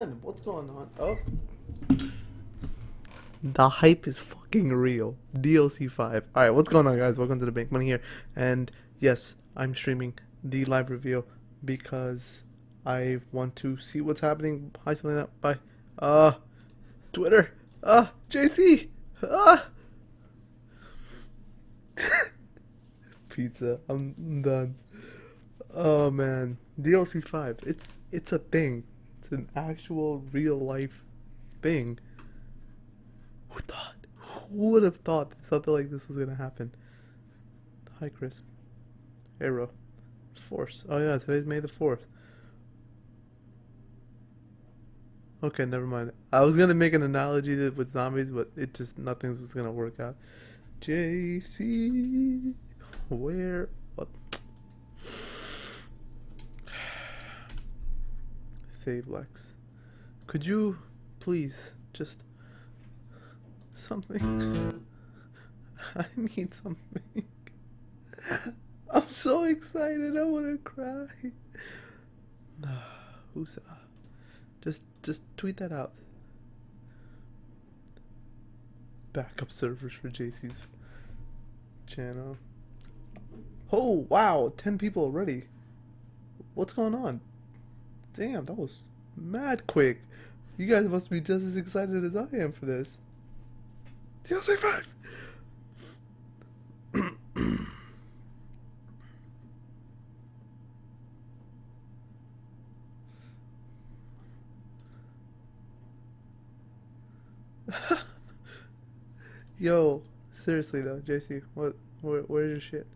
What's going on? Oh, the hype is fucking real. DLC 5. Alright, what's going on, guys? Welcome to the Bank Money here. And yes, I'm streaming the live reveal because I want to see what's happening. Hi, Selena. Bye. Twitter. JC. Pizza. I'm done. Oh man, DLC 5. It's a thing. It's an actual real life thing. Who thought? Who would have thought something like this was gonna happen? Hi, Chris. Arrow. Force. Oh yeah, today's May the 4th. Okay, never mind. I was gonna make an analogy with zombies, but it just nothing was gonna work out. JC, where? What? Save Lex. Could you please just something? I need something. I'm so excited. I want to cry. Who's just tweet that out. Backup servers for JC's channel. Oh wow, 10 people already. What's going on? Damn, that was mad quick. You guys must be just as excited as I am for this. DLC 5! Yo, seriously though, JC, where's your shit?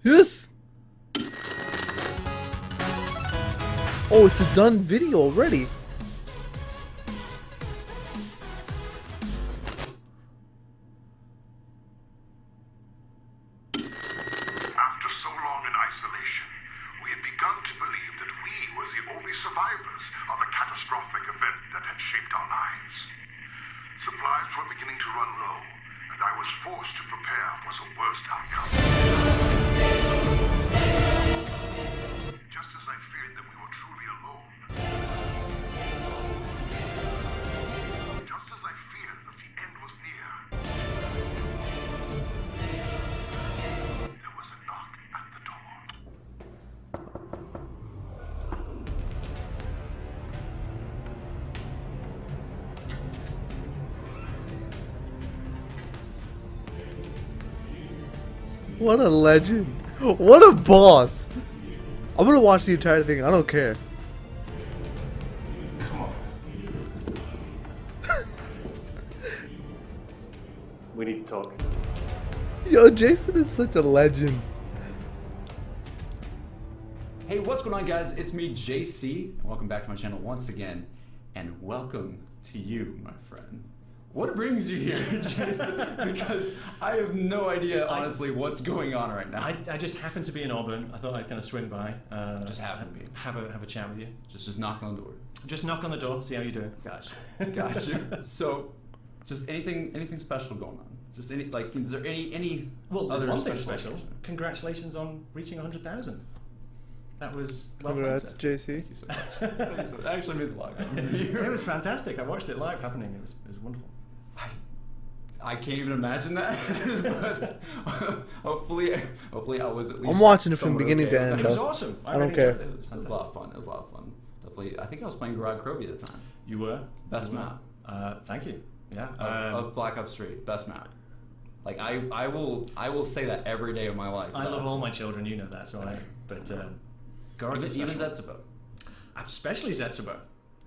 Yes! Oh, it's a done video already. After so long in isolation, we had begun to believe that we were the only survivors of a catastrophic event that had shaped our lives. Supplies were beginning to run low, and I was forced to prepare for the worst outcome. Just as I feared that we were truly alone, just as I feared that the end was near, there was a knock at the door. What a legend. What a boss. I'm gonna watch the entire thing. I don't care. Come on. We need to talk. Yo, Jason is such a legend. Hey, what's going on, guys? It's me, JC, and welcome back to my channel once again. And welcome to you, my friend. What brings you here, Jason? Because I have no idea, honestly, what's going on right now. I just happened to be in Auburn. I thought I'd kind of swing by. Just happened to be. Have a chat with you. Just knock on the door. Just knock on the door, see how you're doing. Gotcha. So, just anything special going on? Just any, like, is there any Well, there's other one thing special. occasion? Congratulations on reaching 100,000. That was well Congrats, said. JC. Thank you so much. Thank you so much. It actually means a lot. It was fantastic. I watched it live happening. It was wonderful. I can't even imagine that, but hopefully I was at least. I'm watching it from somewhat beginning to okay. end. It was though. awesome. I don't really care. enjoyed It was a lot of fun. It was a lot of fun. Definitely. I think I was playing Garage Crovia at the time. You were? Best You were. map Thank you. Yeah. of Black Ops 3. Best map. Like I will say that every day of my life. I love all my children, you know that, so Right. But Garage is even special. Zetsubo. Especially Zetsubo.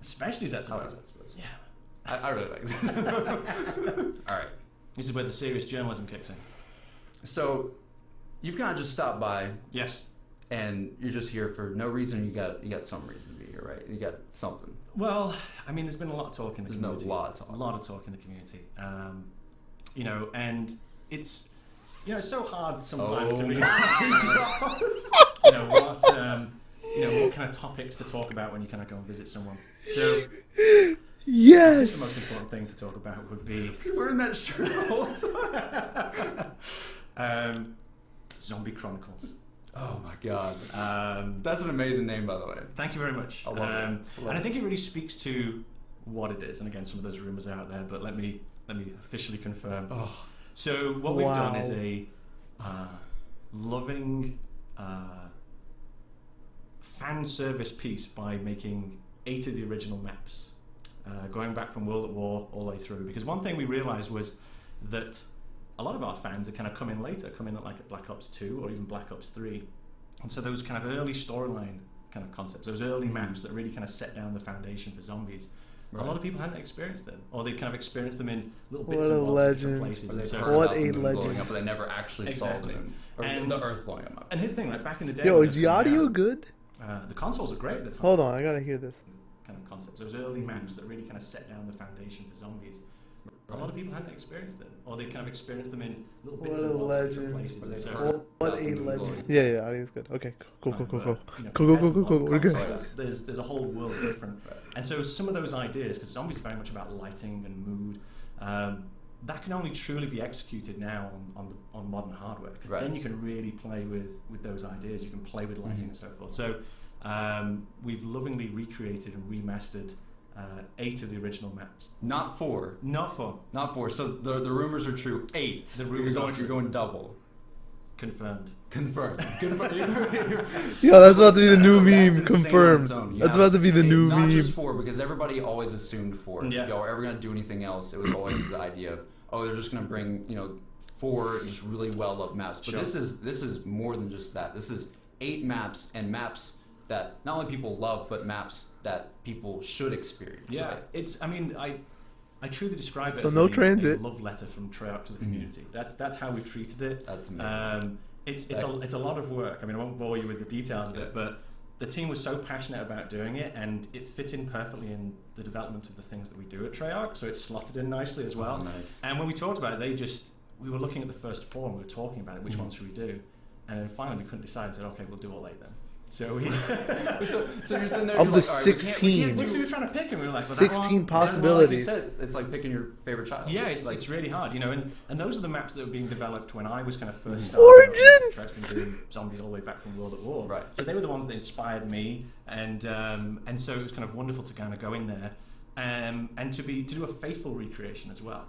Especially Zetsubo. I like Zetsubo. Yeah. I really like Zetsubo. All right. This is where the serious journalism kicks in. So you've kind of just stopped by. Yes. And you're just here for no reason. You got some reason to be here, right? You got something. Well, I mean, there's been a lot of talk in the There's no community. lot of talk. A lot of talk in the community. You know, and it's, you know, it's so hard sometimes to really, what kind of topics to talk about when you kind of go and visit someone. So Yes. the most important thing to talk about would be You're wearing that shirt the whole time. Zombie Chronicles. Oh my god. That's an amazing name, by the way. Thank you very much. I love it. And I think it really speaks to what it is. And again, some of those rumors are out there, but let me officially confirm. Oh. So what we've done is a loving fan service piece by making 8 of the original maps, going back from World at War all the way through. Because one thing we realized was that a lot of our fans are kind of come in later, come in at like Black Ops 2 or even Black Ops 3. And so those kind of early storyline kind of concepts, those early maps that really kind of set down the foundation for zombies, a lot of people hadn't experienced them, or they kind of experienced them in little bits and bobs of different places. Or And they've so, heard What about a them legend. blowing up, but they never actually Exactly. saw them. Or And- the Earth blowing them up. and his thing, like back in the day, Yo, when is this the came audio out, good? the consoles are great at the time. Hold on, I gotta hear this. Kind of concepts, those early maps that really kind of set down the foundation for zombies. A lot of people hadn't experienced them, or they kind of experienced them in little bits What and a bobs of different legend. places. But And they've so, heard What about a them legend. blowing. Yeah, audio's good. Okay, cool. you know, Cool. compared Cool. to modern We're good. consoles, There's a whole world different. And so some of those ideas, because zombies are very much about lighting and mood, that can only truly be executed now on modern hardware, because then you can really play with those ideas. You can play with lighting and so forth. So we've lovingly recreated and remastered 8 of the original maps. Not 4. Not 4. Not 4. So the rumors are true. 8. The rumors are true. You're going double. Confirmed. Confirmed. Yo, that's about to be the new That's meme. insane on Confirmed. its own. You That's have- about to be the new it's not meme. just 4, because everybody always assumed 4. Yeah. If y'all were ever going to do anything else, it was always the idea of, oh, they're just going to bring, 4 just really well-loved maps. But Sure. this is more than just that. This is 8 maps, and maps that not only people love, but maps that people should experience. Yeah, Right? it's. I mean, I truly describe it So as no a transit. love letter from Treyarch to the community. That's how we treated it. That's amazing. It's a lot of work. I mean, I won't bore you with the details of it, but the team was so passionate about doing it, and it fit in perfectly in the development of the things that we do at Treyarch. So it slotted in nicely as well. Oh, nice. And when we talked about it, we were looking at the first 4 and we were talking about it. Which ones should we do? And then finally we couldn't decide. And said, okay, we'll do all 8 then. So we. so you're sitting there. Of you're the like, all right, we can't 16. we were trying to pick, and we were like, well, that 16 one, possibilities. Like you said, it's like picking your favorite child. Yeah, it's like, it's really hard, and those are the maps that were being developed when I was kind of first Origins! starting. I've been doing zombies all the way back from World at War. Right. So they were the ones that inspired me, and so it was kind of wonderful to kind of go in there, and to do a faithful recreation as well.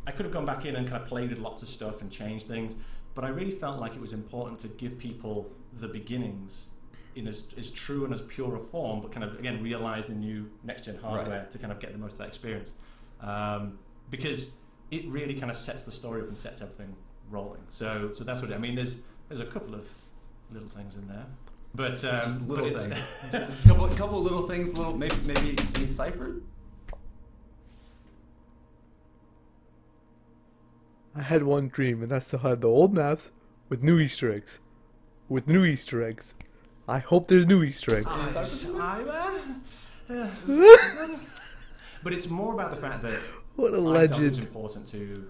I could have gone back in and kind of played with lots of stuff and changed things, but I really felt like it was important to give people the beginnings in as true and as pure a form, but kind of again realize the new next gen hardware to kind of get the most of that experience, because it really kind of sets the story up and sets everything rolling. So that's what I mean. There's a couple of little things in there, but just little but it's- things. Just a couple of little things. Maybe any ciphered. I had one dream, and that's to have the old maps with new Easter eggs. I hope there's new Easter eggs. But it's more about the fact that What a I felt it was legend. important to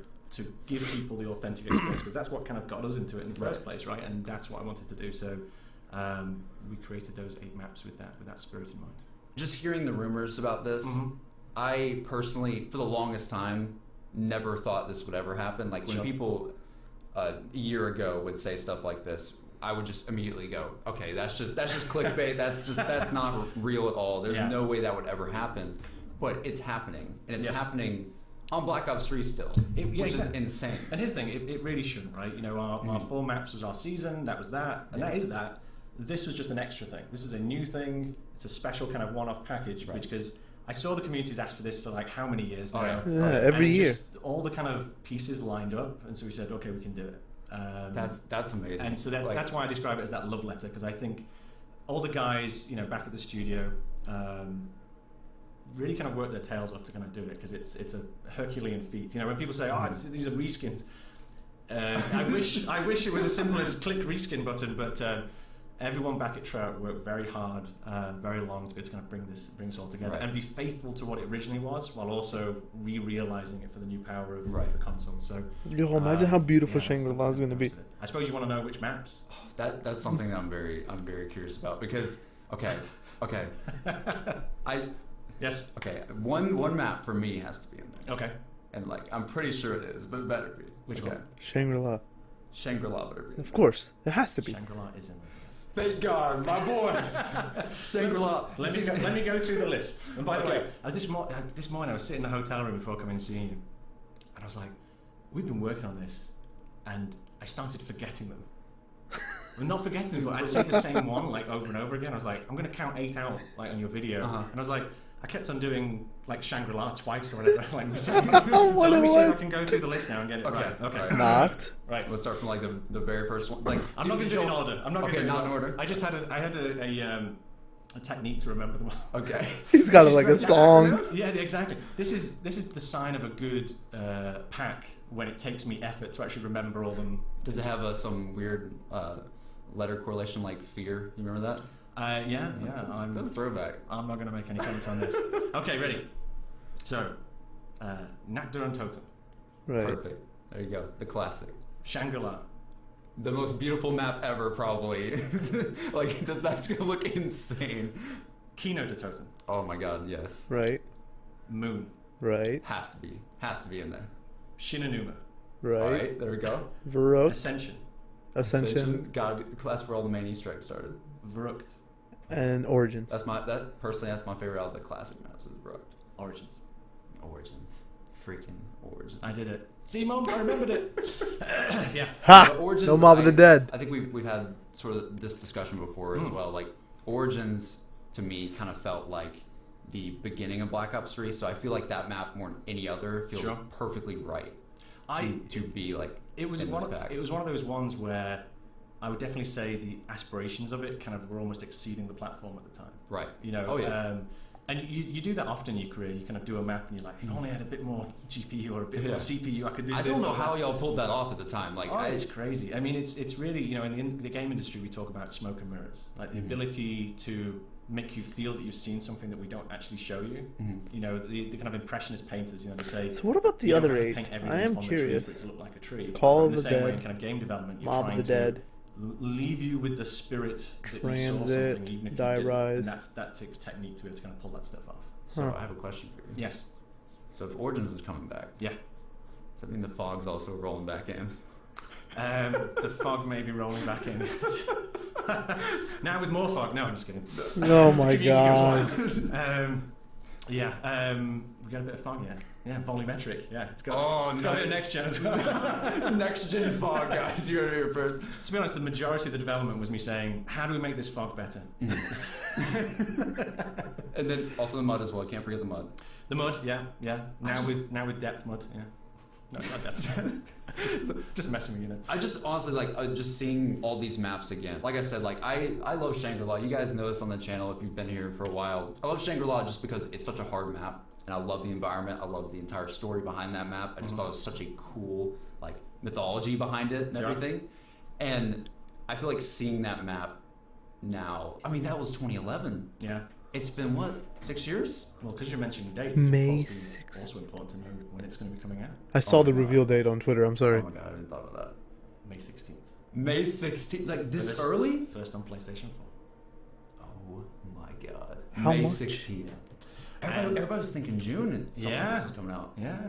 give people the authentic experience, because that's what kind of got us into it in the first place, right? And that's what I wanted to do. So we created those 8 maps with that spirit in mind. Just hearing the rumors about this, I personally, for the longest time, never thought this would ever happen. Like when people a year ago would say stuff like this, I would just immediately go, okay, that's just clickbait. That's not real at all. There's no way that would ever happen. But it's happening, and it's happening on Black Ops 3 still, which is insane. And here's the thing, it really shouldn't, right? Our 4 maps was our season, that was that, and that is that. This was just an extra thing. This is a new thing. It's a special kind of one-off package, because I saw the community's asked for this for like how many years now? Yeah, every and year. Just all the kind of pieces lined up, and so we said, okay, we can do it. That's amazing. And so that's why I describe it as that love letter, because I think all the guys, back at the studio, really kind of work their tails off to kind of do it, because it's a Herculean feat. When people say, these are reskins, I wish it was as simple as click reskin button, but everyone back at Treyarch worked very hard, very long to be able to kind of bring this all together and be faithful to what it originally was, while also re-realizing it for the new power of the console. So, Yo, imagine how beautiful Shangri-La is going to be. I suppose you want to know which maps. That's something that I'm very curious about, because okay, Yes. Okay, one map for me has to be in there. Okay. And I'm pretty sure it is, but it better be. Which one? Shangri-La. Shangri-La better be. Of course, it has to be. Shangri-La is in there. Yes. Thank God, my boys. Shangri-La. Let me go through the list. And by the Okay. way, this morning I was sitting in the hotel room before coming and seeing you, and I was like, we've been working on this, and I started forgetting them. I'm not forgetting them, but I'd say the same one like over and over again. I was like, I'm going to count 8 out like on your video, and I was like, I kept on doing like Shangri-La twice or whatever. Like, so let me see if I can go through the list now and get it right. Okay. Right. Knocked. Right. We'll start from like the very first one. Like I'm not going to do it in order. I'm not going to do it not in order. I just had a technique to remember them all. Okay. He's got like a song. Yeah, exactly. This is the sign of a good pack when it takes me effort to actually remember all them. Does it have some weird letter correlation like fear? You remember that? Yeah. That's a throwback. I'm not going to make any comments on this. Okay, ready. So, Nakdur and Totem. Right. Perfect. There you go. The classic. Shangri-La. The most beautiful map ever, probably. Like, that's gonna look insane. Kino de Totem. Oh my God, yes. Right. Moon. Right. Has to be in there. Shinanuma. Right. All right, there we go. Varrock. Ascension. Ascension. Gotta be the class where all the main Easter eggs started. Verrucht. And Origins. That's my favorite out of the classic maps is Verrucht. Origins. Origins. Freaking Origins. I did it. See, Mom, I remembered it. Yeah. Ha! Origins, No Mob of the Dead. I think we've had sort of this discussion before as well. Like Origins to me kind of felt like the beginning of Black Ops 3, so I feel like that map more than any other feels perfectly right to be like it was in one this pack. It was one of those ones where I would definitely say the aspirations of it kind of were almost exceeding the platform at the time. Right. You know. Oh yeah. And you do that often in your career. You kind of do a map and you're like, if I only had a bit more GPU or a bit more CPU, I could do this. I don't know how y'all pulled that off at the time. Like, it's crazy. I mean, it's really, you know, in the game industry, we talk about smoke and mirrors, like the ability to make you feel that you've seen something that we don't actually show you. You know, the kind of impressionist painters, you know, they say. So what about the you don't other have to 8? paint I everything am on the tree curious. for it to look like a tree. Call in of the the same way Dead. in kind of game development, you're Mob trying of the Dead. leave you with the spirit that you saw Transit, something, even if Die you didn't. Rise. And that takes technique to be able to kind of pull that stuff off. So I have a question for you. Yes. So if Origins is coming back, Yeah. does that mean the fog's also rolling back in? The fog may be rolling back in. Now with more fog. No, I'm just kidding. Oh my Community goes God. wild. We got a bit of fog, yeah. Yeah, volumetric. Yeah, it's got a bit of next gen as well. Next gen fog, guys. You heard it here first. To be honest, the majority of the development was me saying, how do we make this fog better? And then also the mud as well. Can't forget the mud. The mud, yeah. Now with depth mud, yeah. No, not depth. Just messing with you then. I just honestly like just seeing all these maps again. Like I said, like I love Shangri-La. You guys know this on the channel if you've been here for a while. I love Shangri-La just because it's such a hard map, and I love the environment. I love the entire story behind that map. I just thought it was such a cool like mythology behind it and everything. And I feel like seeing that map now. I mean, that was 2011. Yeah. It's been what, 6 years? Well, because you're mentioning dates, May it's 6th. also important to know when it's going to be coming out. I saw the my God. reveal date on Twitter. I'm sorry. Oh my God, I didn't thought of that. May 16th. May 16th, like this First- early? First on PlayStation 4. Oh my God. How May much? 16th. And- Everybody was thinking June and something Yeah. else was coming out. Yeah.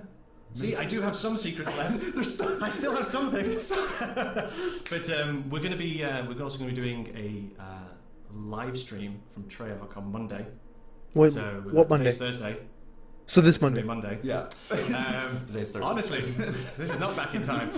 See, I do have some secrets left. I still have some things. But we're going to be. We're also going to be doing a live stream from Treyarch on Monday. Wait, So what Monday? today's Thursday. So this It's gonna be Monday. Monday. Yeah. Today's Thursday. Honestly, this is not back in time.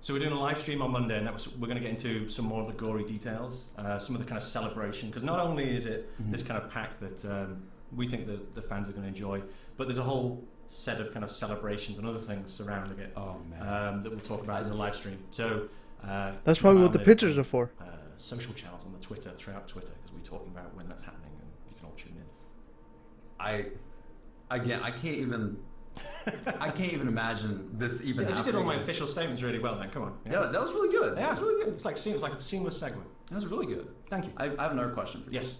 So we're doing a live stream on Monday, and we're going to get into some more of the gory details, some of the kind of celebration. Because not only is it this kind of pack that we think that the fans are going to enjoy, but there's a whole set of kind of celebrations and other things surrounding it that we'll talk about in the live stream. So That's keep probably an eye what on the pictures are for. Social channels on the Twitter, Treyarch Twitter, because we're talking about when that's happening, and you can all tune in. I can't even imagine this even I just did all my happening. official statements really well then, come on. Yeah, that was really good. Yeah, That was really good. It's like a seamless segue. That was really good. Thank you. I have another question for you. Yes.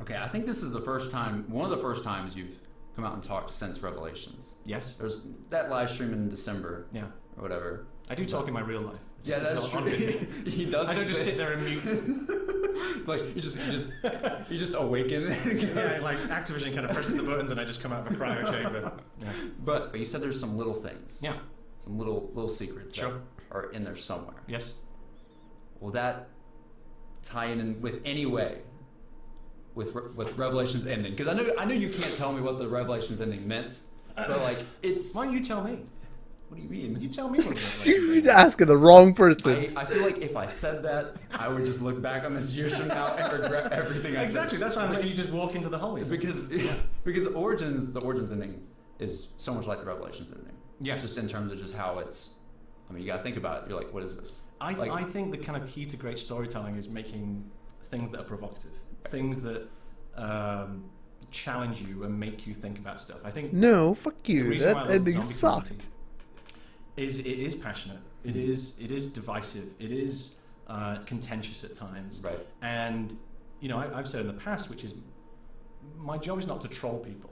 Okay, I think this is the first time, one of the first times you've come out and talked since Revelations. Yes. There's that live stream in December Yeah. or whatever. I do talk in my real life. It's Yeah, just that's on true. video. He does. I don't just sit exist. there and mute. Like you just awaken. Yeah, it's like Activision kind of presses the buttons and I just come out of a cryo chamber. Yeah. But you said there's some little things. Yeah. Some little secrets Sure. that are in there somewhere. Yes. Will that tie in with any way with Revelations ending? Because I know you can't tell me what the Revelations ending meant, but like it's. Why don't you tell me? What do you mean? You tell me what the You're asking the wrong person. I feel like if I said that, I would just look back on this years from now and regret everything I said. Exactly. That's why I'm letting you just walk into the hole. Because the Origins ending is so much like the Revelations ending. Yes. Just in terms of just how it's. I mean, you got to think about it. You're like, what is this? I think the kind of key to great storytelling is making things that are provocative, things that challenge you and make you think about stuff. I think No, fuck the you. reason why I That love the ending zombie sucked. community is it is passionate. It is divisive. It is contentious at times. Right. And I've said in the past, which is my job is not to troll people.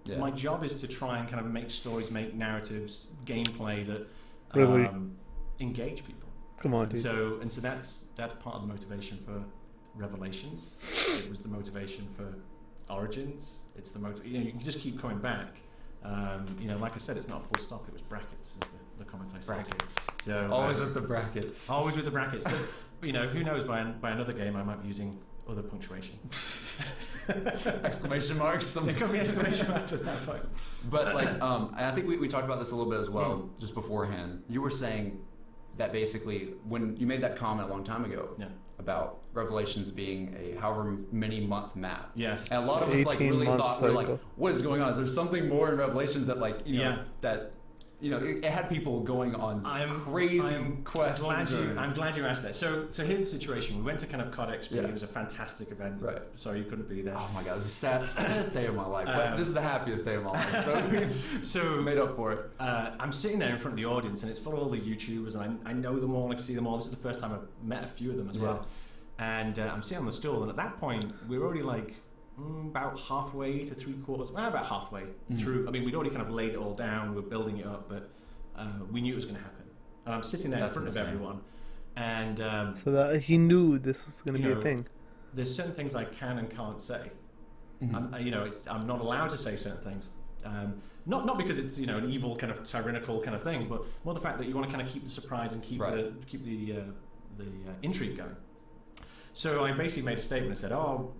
Yeah. My job is to try and kind of make stories, make narratives, gameplay that Really? engage people. Come on, And dude. so that's part of the motivation for Revelations. It was the motivation for Origins. It's the you can just keep coming back. Like I said, it's not a full stop. It was brackets. Is the comment I said. Brackets. So Always with the brackets. always with the brackets. But, who knows? By another game, I might be using other punctuation. Exclamation marks. Something. There could be exclamation marks at that point. But and I think we talked about this a little bit as well, just beforehand. You were saying that basically when you made that comment a long time ago about Revelations being a however many month map. Yes. And a lot of us like really 18-month thought we're like, cycle. what is going on? Is there something more in Revelations that it had people going on crazy quests. I'm glad you asked that. So here's the situation. We went to kind of COD XP. Yeah. It was a fantastic event. Right. Sorry you couldn't be there. Oh my god, it was the saddest day of my life. But this is the happiest day of my life. So So made up for it. I'm sitting there in front of the audience, and it's full of all the YouTubers, and I know them all, I see them all. This is the first time I've met a few of them as well. And I'm sitting on the stool, and at that point, we were already like about halfway to about halfway through. I mean, we'd already kind of laid it all down, we were building it up, but we knew it was going to happen. And I'm sitting there in front of everyone, and So that he knew this was going to be a thing. there's certain things I can and can't say. I'm not allowed to say certain things. Not because it's an evil kind of tyrannical kind of thing, but more the fact that you want to kind of keep the surprise and keep the intrigue going. So I basically made a statement and said,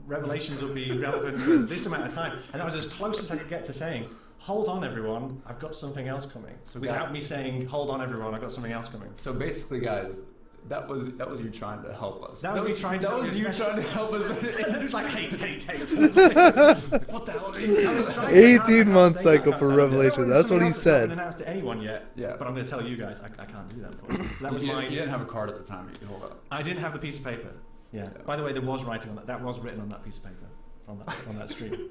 Revelations will be relevant for this amount of time. And that was as close as I could get to saying, hold on everyone, I've got something else coming. So without me saying, hold on everyone, I've got something else coming. So basically, guys, that was you trying to help us. That was you trying to help us. It's like hate. What the hell? 18-month cycle for Revelations. That's what he I haven't said. announced to anyone yet. Yeah. But I'm going to tell you guys, I can't do that for you. So that was You didn't have a card at the time you could hold up. I didn't have the piece of paper. Yeah. By the way, there was writing on that. That was written on that piece of paper on that stream.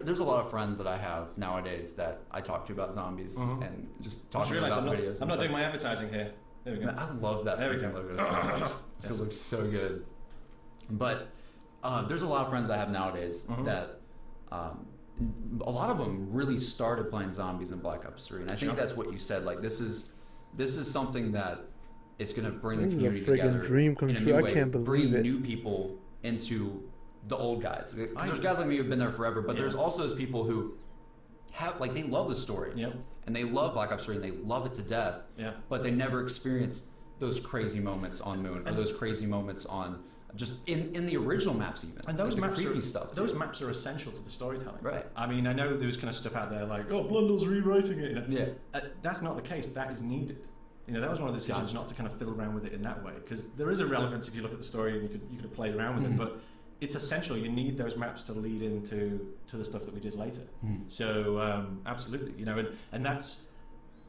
There's a lot of friends that I have nowadays that I talk to about zombies and just talking about videos. I'm not doing my advertising here. There we go. Man, I love that freaking logo so much. It looks so good. But there's a lot of friends I have nowadays that a lot of them really started playing zombies in Black Ops 3, and I think that's what you said. Like this is something that is going to bring the community together. Dream come in a true. new I way, can't believe bring it. new people into the old guys. Because there's guys like me who've been there forever, but there's also those people who have they love the story and they love Black Ops 3 and they love it to death. Yeah. But they never experienced those crazy moments on Moon or those crazy moments on just in the original maps even. And those maps creepy are stuff. Those maps are essential to the storytelling. Right. I mean, I know there's kind of stuff out there like, Blundell's rewriting it. Yeah. That's not the case. That is needed. That was one of the decisions not to kind of fiddle around with it in that way, because there is a relevance if you look at the story and you could have played around with it, but it's essential. You need those maps to lead into the stuff that we did later. So absolutely, and that's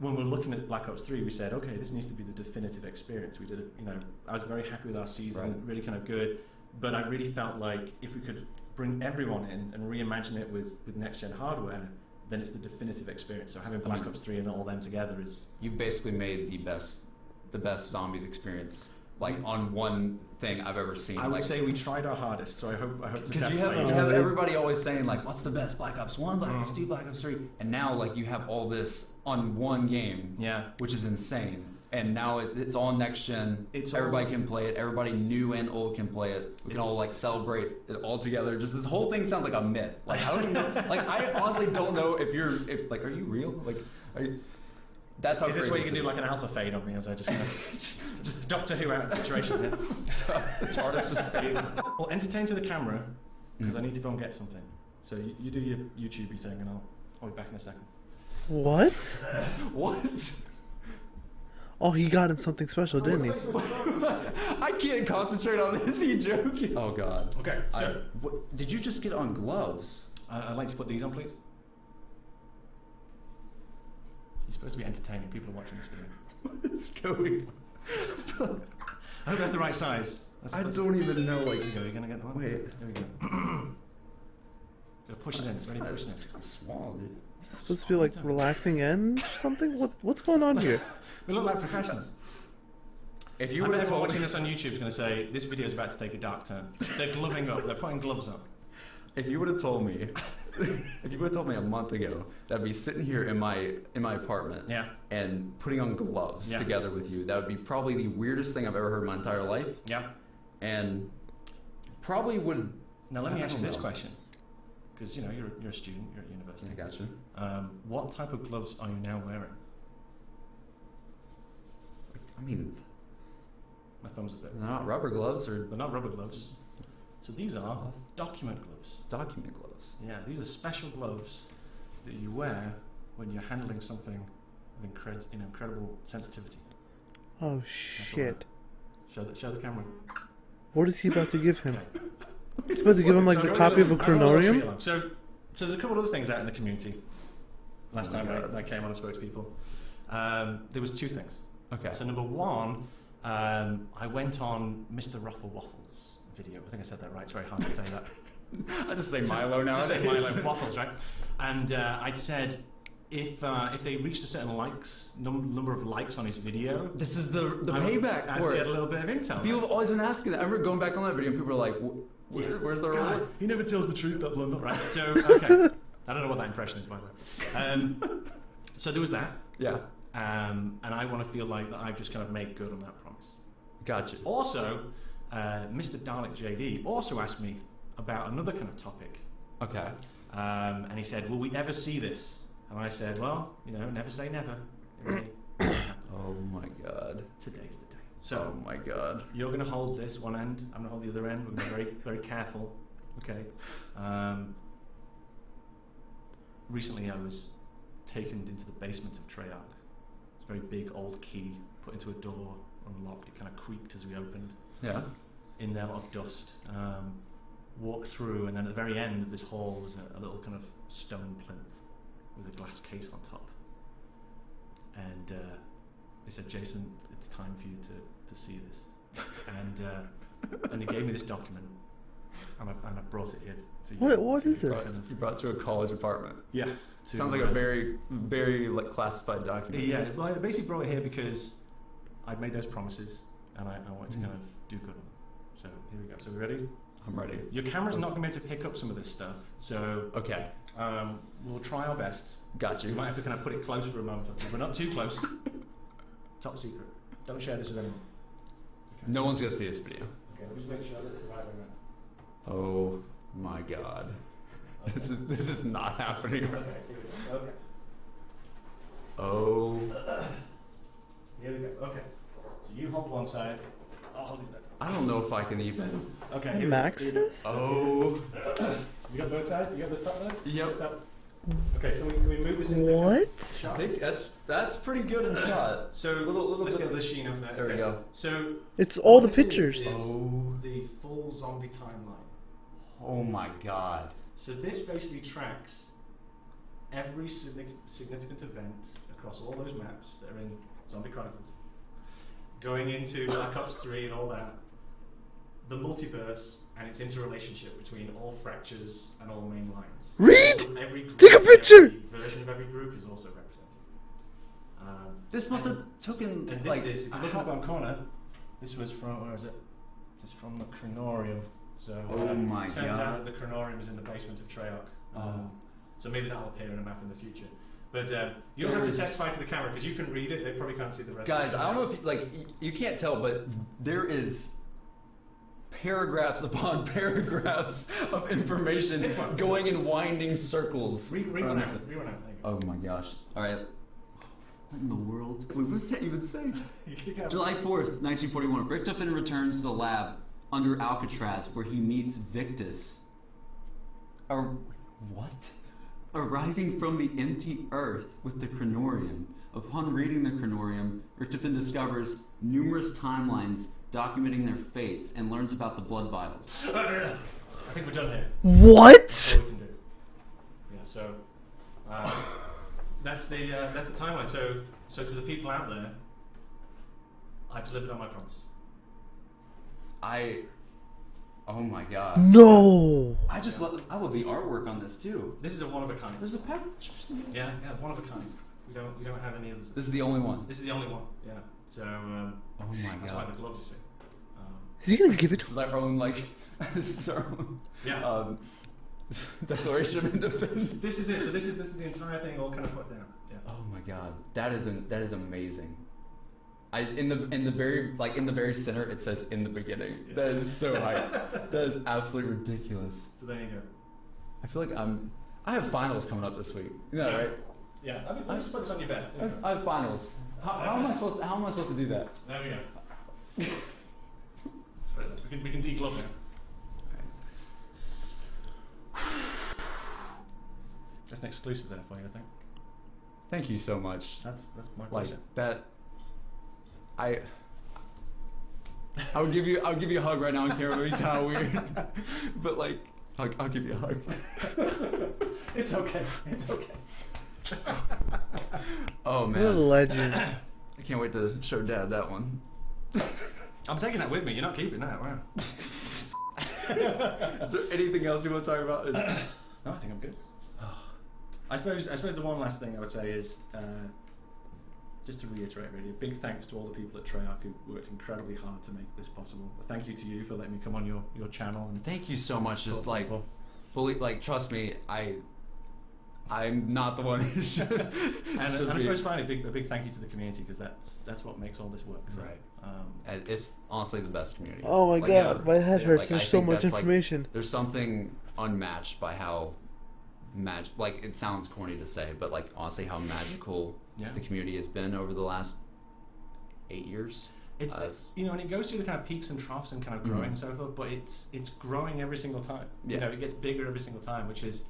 when we're looking at Black Ops 3. We said, okay, this needs to be the definitive experience. We did it. I was very happy with our season, really kind of good, but I really felt like if we could bring everyone in and reimagine it with next gen hardware, then it's the definitive experience. So having Black Ops 3 and all them together is... You've basically made the best zombies experience on one thing I've ever seen. I would say we tried our hardest, so I hope to because you have everybody always saying what's the best, Black Ops 1, Black Ops 2, Black Ops 3, and now you have all this on one game, which is insane. And now it's all next gen. Everybody can play it. Everybody new and old can play it. We can all celebrate it all together. Just this whole thing sounds like a myth. I don't even know. I honestly don't know if are you real? That's how Is this where you can crazy do like an alpha fade on me as I just kind of just Doctor Who out of situation here? the TARDIS just fades. Well, entertain to the camera because I need to go and get something. So you do your YouTubey thing, and I'll be back in a second. What? What? Oh, he got him something special, didn't he? I can't concentrate on this. You joking? Oh God. Okay, so Did you just get on gloves? I'd like to put these on, please. You're supposed to be entertaining. People are watching this video. What is going on? I hope that's the right size. I don't even know. Like, Here you go. You're gonna get the one. wait. Here we go. Gotta push it in. It's ready to push it in. It's kind of small, dude. It's supposed to be like relaxing end or something? What's going on here? We look like professionals. If You you would would have everyone told watching me, this on YouTube is going to say this video is about to take a dark turn. They're gloving up. They're putting gloves on. if you would have told me, if you would have told me a month ago that I'd be sitting here in my apartment, Yeah. and putting on gloves Yeah. together with you, that would be probably the weirdest thing I've ever heard in my entire life, Yeah. and probably would. Now let me I ask you don't this know. question, because you're a student. You're at university. I got you. What type of gloves are you now wearing? I mean, My thumb's a bit. they're not rubber gloves or They're not rubber gloves. So these are document gloves. document gloves. Yeah, these are special gloves that you wear when you're handling something of incredible sensitivity. Oh shit! Show the camera. What is he about to give him? He's about to give him like So the copy of a chronorium. So there's a couple other things out in the community. Last Oh my time God. I came on and spoke to people, there was two things. Okay. So number one, I went on Mr. Ruffle Waffles video. I think I said that right. It's very hard to say that. I just say Milo now. Just say Milo Waffles, right? And I'd said if they reached a certain number of likes on his video, This is the I would- payback I'd for get it. a little bit of intel. People right? have always been asking that. I remember going back on that video and people were like, where's the God, reward? he never tells the truth, that blunder. Right. So okay, I don't know what that impression is, by the way. So there was that, Yeah. and I want to feel like that I've just kind of made good on that promise. Gotcha. Also, Mr. Dalek JD also asked me about another kind of topic, Okay. and he said, "Will we ever see this?" And I said, "Well, never say never." It may happen. Oh my God. Today's the day. Oh So my God. you're going to hold this one end. I'm going to hold the other end. We're going to be very, very careful. Okay. Recently, I was taken into the basement of Treyarch. It's a very big old key put into a door, unlocked. It kind of creaked as we opened. Yeah. In there, a lot of dust. Walked through, and then at the very end of this hall was a little kind of stone plinth with a glass case on top. And they said, "Jason, it's time for you to see this." And they gave me this document, and I brought it here for you. What is this? You brought it to a college apartment. Yeah. Sounds like a very, very like, classified document. Yeah, well, I basically brought it here because I'd made those promises, and I wanted to kind of do good on them. So here we go. So we ready? I'm ready. Your camera's not going to be able to pick up some of this stuff, so Okay. we'll try our best. Got You you. might have to kind of put it close for a moment. We're not too close. Top secret. Don't share this with anyone. Okay. No one's gonna see this video. Okay, let me just make sure that it's the right way around. Oh my God. This is not happening. Okay, here we go. Okay. Oh. Here we go. Okay. So you hold one side. I'll hold the other. I don't know if I can even. Okay. And Here we go. Maxis? Oh. You got both sides? You got the top there? Yep. Top. Okay, can we move this into What? I shot? think that's pretty good in shot. So Little let's bit get of- the sheen off there. There we Okay. go. So It's all the what this pictures. is Oh. the full zombie timeline. Oh my God. So this basically tracks every significant event across all those maps that are in Zombie Chronicles, going into Black Ops 3 and all that, the multiverse and its interrelationship between all fractures and all main lines. Read! So every group, Take a picture! Every version of every group is also represented. This must have taken And this like. is, if you look in the bottom corner, this was from, where is it? This is from the Chronorium. So Oh my turns God. out that the Chronorium is in the basement of Treyarch. Oh. So maybe that'll appear in a map in the future. But you'll have to There's- testify to the camera because you can read it. They probably can't see the rest. Guys, of I don't know if you can't tell, but there is paragraphs upon paragraphs of information going in winding circles. Read around one this. out. Read one out. There you go. Oh my gosh! All right, What in the world? Wait, what does that even say? July 4th, 1941. Richtofen returns to the lab under Alcatraz, where he meets Victus. What? Arriving from the empty Earth with the Chronorium. Upon reading the Chronorium, Richtofen discovers numerous timelines documenting their fates and learns about the blood vials. I think we're done here. What? That's all we can do. Yeah, so that's the timeline. So to the people out there, I've delivered on my promise. Oh my god. No. I love the artwork on this too. This is a one of a kind. There's a package. Yeah, one of a kind. We don't have any others. This is the only one. This is the only one. Yeah. So oh my that's god. why the gloves, you see. Is he gonna give it This to is our own this is our own Declaration of Independence. This is it. So this is the entire thing all kind of put down. Yeah. Oh my god. That is amazing. In the very center it says in the beginning. Yeah. That is so hype. That is absolutely ridiculous. So there you go. I feel like I have finals coming up this week. You know, right? Yeah. I mean, let me just put this on your bed. I have finals. How am I supposed to do that? There we go. we can deglove now. That's an exclusive there for you, I think. Thank you so much. That's my pleasure. I would give you a hug right now on camera. It'd be kind of weird, but like I'll give you a hug. It's okay. It's okay. Oh man, what a legend. I can't wait to show Dad that one. I'm taking that with me. You're not keeping that. Wow. Is there anything else you want to talk about? No, I think I'm good. I suppose the one last thing I would say is just to reiterate, really, a big thanks to all the people at Treyarch who worked incredibly hard to make this possible. A thank you to you for letting me come on your channel. And thank you so much. Just trust me, I'm not the one who should. and I suppose finally a big thank you to the community, because that's what makes all this work. So, right. It's honestly the best community. Oh my god, my head hurts. There's so much information. There's something unmatched by how it sounds corny to say, but honestly how magical the community has been over the last 8 years. It's and it goes through the kind of peaks and troughs and kind of growing and so forth, but it's growing every single time. Yeah. It gets bigger every single time, which is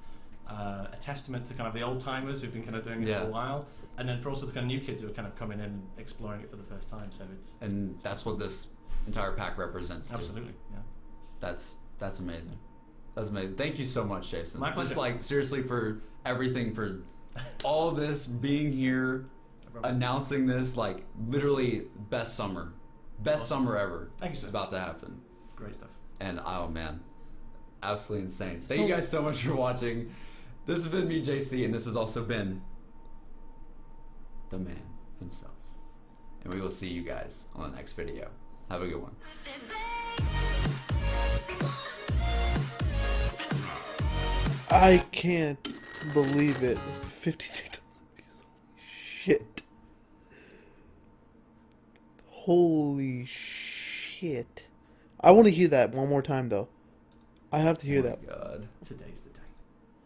a testament to kind of the old timers who've been kind of doing it for a while, and then for also the kind of new kids who are kind of coming in and exploring it for the first time. So that's what this entire pack represents. Absolutely, yeah. That's amazing. That's amazing. Thank you so much, Jason. My pleasure. Just seriously for everything, for all of this, being here, announcing this, literally best summer ever. Thank you, is sir. about to happen. Great stuff. And oh man, absolutely insane. Thank you guys so much for watching. This has been me, JC, and this has also been the man himself. And we will see you guys on the next video. Have a good one. I can't believe it. 53,000 views. Holy shit. I want to hear that one more time, though. I have to hear that. Oh my god. Today's the day.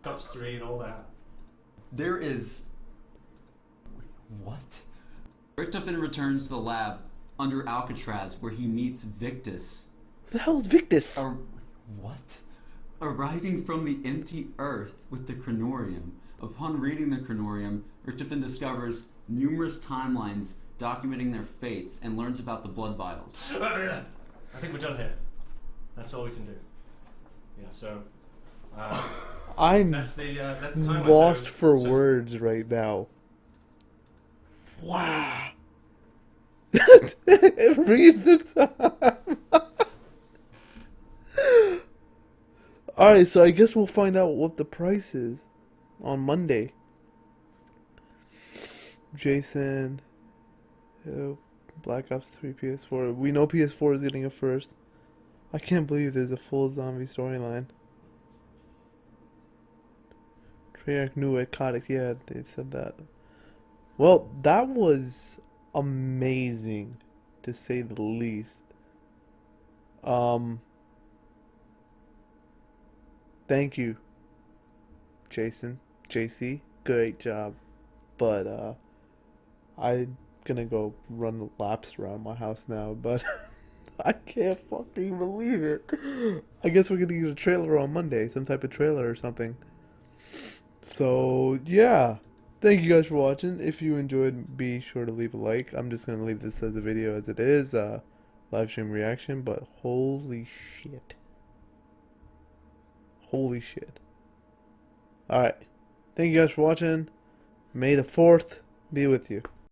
Cops 3 and all that. There is... What? Richtofen returns to the lab under Alcatraz, where he meets Victus. Who the hell is Victus? What? Arriving from the empty Earth with the Chronorium. Upon reading the Chronorium, Richtofen discovers numerous timelines documenting their fates and learns about the blood vials. I think we're done here. That's all we can do. Yeah, so I'm that's the timeline. lost for words right now. Wow. Read the time. Alright, so I guess we'll find out what the price is on Monday. Jason, Black Ops 3 PS4. We know PS4 is getting it first. I can't believe there's a full zombie storyline. Treyarch knew it, caught it. Yeah, they said that. Well, that was amazing, to say the least. Thank you, Jason, JC. Great job. But I'm gonna go run laps around my house now, but I can't fucking believe it. I guess we're gonna get a trailer on Monday, some type of trailer or something. So, yeah. Thank you guys for watching. If you enjoyed, be sure to leave a like. I'm just gonna leave this as a video as it is, live stream reaction, but holy shit. Holy shit. Alright. Thank you guys for watching. May the 4th be with you.